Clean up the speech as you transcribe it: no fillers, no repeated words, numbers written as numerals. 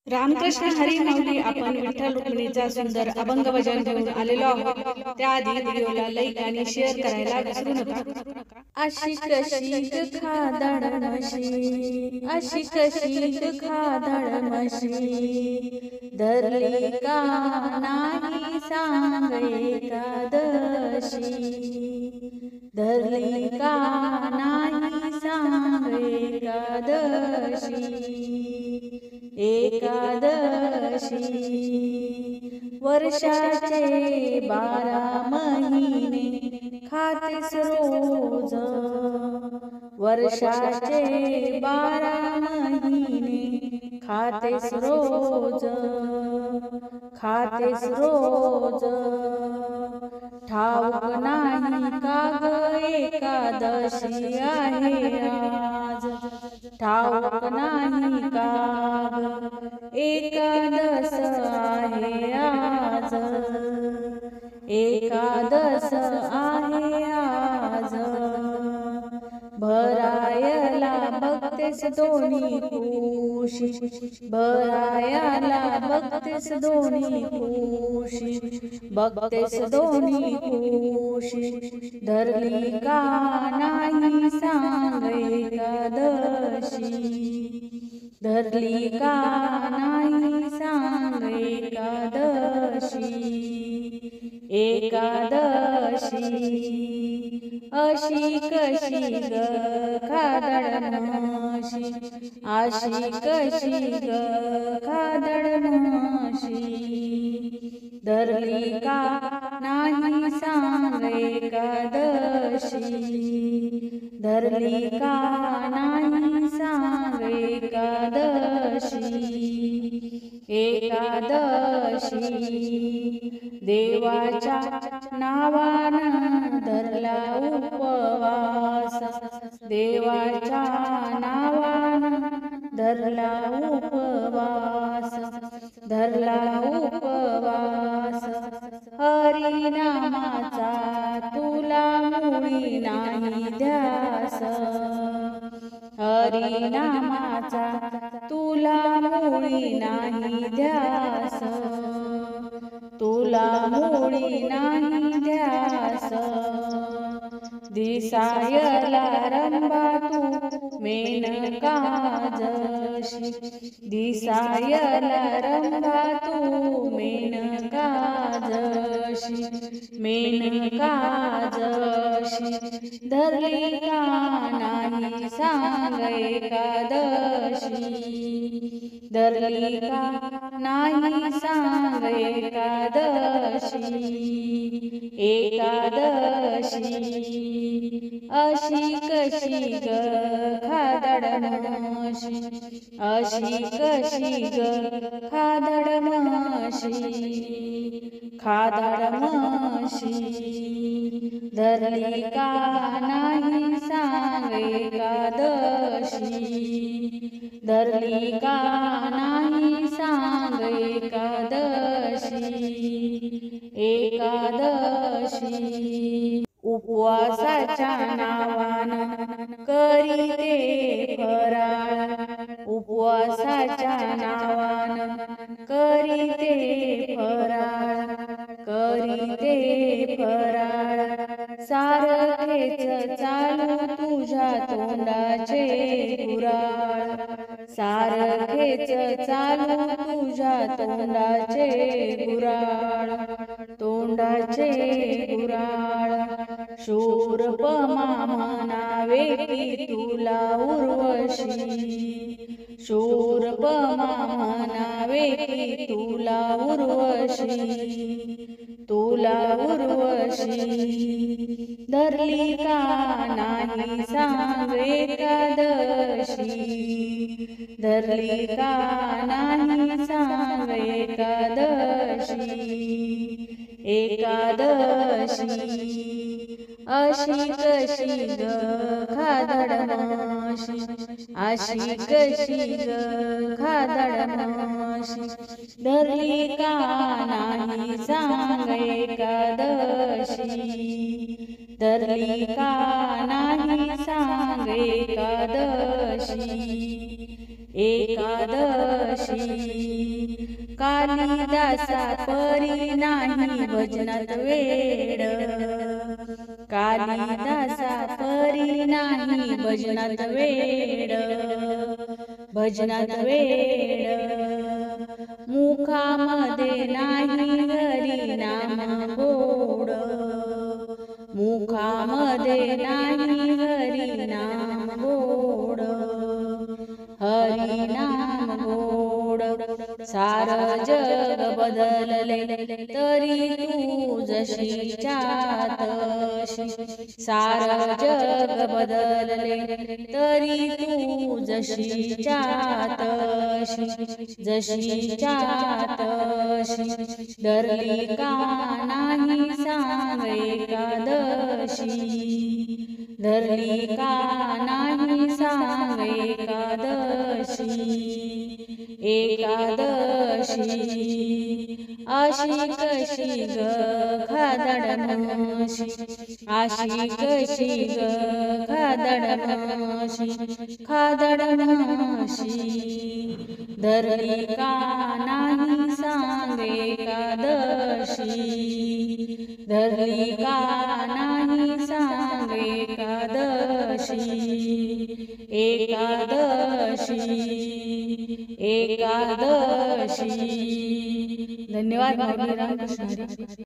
रामकृष्ण हरी माऊली. आपण विठ्ठल रुक्मिणीचा सुंदर अभंग भजन घेऊन आलेलो आहोत. त्याआधी व्हिडिओला लाईक आणि शेअर करायला विसरू नका. अशी कशी खादड म्हशी, अशी कशी खादड म्हशी, धरली का नाही सांग एकादशी, धरली का नाही सांग एकादशी, एकादशी. वर्षाचे 12 महिने खातेस रोज, वर्षाचे 12 महिने खातेस रोज, खातेस रोज. ठाऊक नाही का ग एकादशी आहे आज, ठाऊक नाही का ग एकादश आहे आज, एकादश आहे आज. भरायला बघतेस दोन्ही कुशी, भरायला बघतेस दोन्ही कुशी, बघतेस दोन्ही कुशी, धरली का नाही सांग एकादशी, धरली का नाही सांग एकादशी, एकादशी. अशी कशी ग खादड म्हशी, अशी कशी ग खादड म्हशी, धरली का नाही सांग एकादशी, धरली का नाही सांग एकादशी, एकादशी. देवाच्या नावानं धरला उपवास, देवाच्या नावानं धरला उपवास, धरला उपवास. हरिनामाचा तुला मुळी नाही ध्यास, हरिनामाचा तुला मुळी नाही ध्यास, तुला मुळी नाही ध्यास. दिसायला रंबा तू मेनका जशी, दिसायला रंबा तू मेनका जशी, मेनका जशी, धरली का नाही सांग एकादशी, धरली का नाही सांग एकादशी, एकादशी. अशी कशी ग खादड म्हशी, अशी कशी ग खादड म्हशी, खादड म्हशी, धरली का नाही सांग एकादशी, धरली का नाही सांग एकादशी, एकादशी. उपवासाच्या नावानं करीते फराळ, उपवासाच्या नावानं करीते फराळ, करीते फराळ. सारखेच चालू तुझ्या तोंडाचे कुराळ, सारखेच चालू तुझ्या तोंडाचे कुराळ, तोंडाचे कुराळ. शूरपमा म्हणावे की तुला उर्वशी, शूरपमा म्हणावे की तुला उर्वशी, तुला उर्वशी, धरली का नाही सांग एकादशी, धरली का नाही सांग एकादशी, एकादशी. अशी कशी ग खादड म्हशी, अशी कशी ग खादड म्हशी, धरली का नाही सांग एकादशी, धरली का नाही सांग एकादशी, एकादशी. कालिदासा परी नाही भजनात वेड, कालिदासा परी नाही भजनात वेड, भजनात वेड. मुखामध्ये नाही हरी नाम गोड, मुखामध्ये नाही हरी नाम गोड, हरी नाम गोड. सार जग बदलले तरी तू जशीच्या तशी, सार जग बदलले तरी तू जशीच्या तशी, जशीच्या तशी. डरली का नाही सांग एकादशी, धरली का नाही सांग एकादशी, एकादशी. अशी कशी ग खादड म्हशी, अशी कशी ग खादड म्हशी, खादड म्हशी. धरली का नाही सांग एकादशी, धरली का नाही सांग एकादशी, एकादशी, एकादशी. धन्यवाद. माऊली. रामकृष्ण हरी.